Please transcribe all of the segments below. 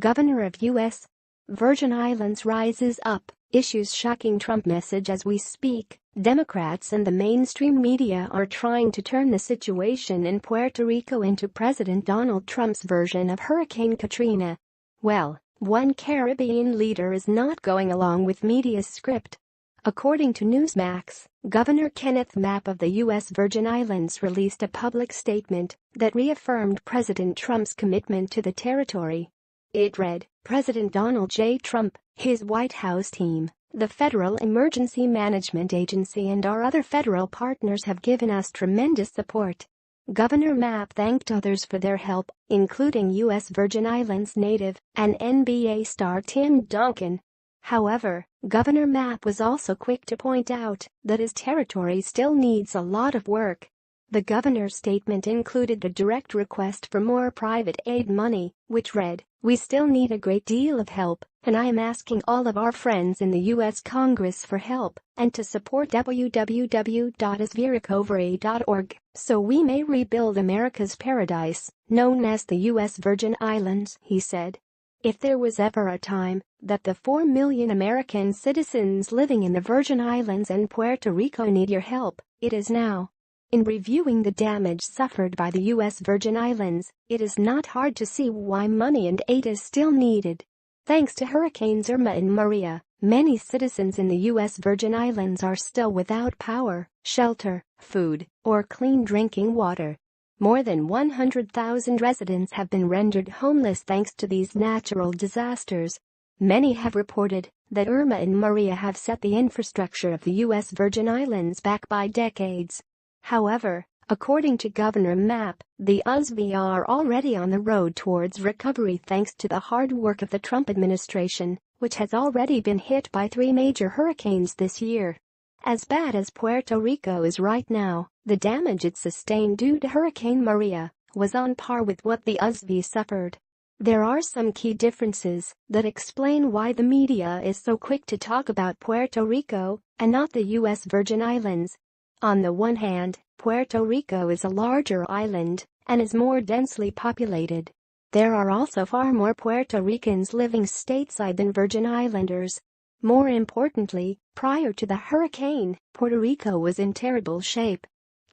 Governor of U.S. Virgin Islands rises up, issues shocking Trump message as we speak. Democrats and the mainstream media are trying to turn the situation in Puerto Rico into President Donald Trump's version of Hurricane Katrina. Well, one Caribbean leader is not going along with media's script. According to Newsmax, Governor Kenneth Mapp of the U.S. Virgin Islands released a public statement that reaffirmed President Trump's commitment to the territory. It read, "President Donald J. Trump, his White House team, the Federal Emergency Management Agency and our other federal partners have given us tremendous support." Governor Mapp thanked others for their help, including U.S. Virgin Islands native and NBA star Tim Duncan. However, Governor Mapp was also quick to point out that his territory still needs a lot of work. The governor's statement included a direct request for more private aid money, which read, "We still need a great deal of help, and I am asking all of our friends in the U.S. Congress for help and to support www.experiecing.org so we may rebuild America's paradise, known as the U.S. Virgin Islands," he said. If there was ever a time that the 4 million American citizens living in the Virgin Islands and Puerto Rico need your help, it is now. In reviewing the damage suffered by the U.S. Virgin Islands, it is not hard to see why money and aid is still needed. Thanks to Hurricanes Irma and Maria, many citizens in the U.S. Virgin Islands are still without power, shelter, food, or clean drinking water. More than 100,000 residents have been rendered homeless thanks to these natural disasters. Many have reported that Irma and Maria have set the infrastructure of the U.S. Virgin Islands back by decades. However, according to Governor Mapp, the USV are already on the road towards recovery thanks to the hard work of the Trump administration, which has already been hit by 3 major hurricanes this year. As bad as Puerto Rico is right now, the damage it sustained due to Hurricane Maria was on par with what the USV suffered. There are some key differences that explain why the media is so quick to talk about Puerto Rico and not the U.S. Virgin Islands. On the one hand, Puerto Rico is a larger island and is more densely populated. There are also far more Puerto Ricans living stateside than Virgin Islanders. More importantly, prior to the hurricane, Puerto Rico was in terrible shape.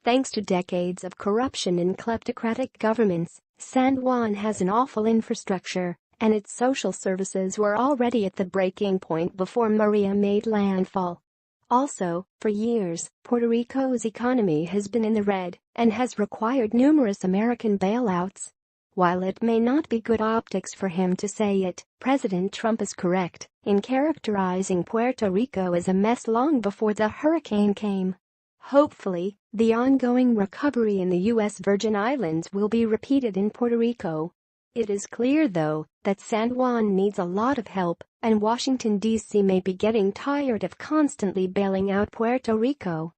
Thanks to decades of corruption and kleptocratic governments, San Juan has an awful infrastructure, and its social services were already at the breaking point before Maria made landfall. Also, for years, Puerto Rico's economy has been in the red and has required numerous American bailouts. While it may not be good optics for him to say it, President Trump is correct in characterizing Puerto Rico as a mess long before the hurricane came. Hopefully, the ongoing recovery in the U.S. Virgin Islands will be repeated in Puerto Rico. It is clear, though, that San Juan needs a lot of help, and Washington, D.C. may be getting tired of constantly bailing out Puerto Rico.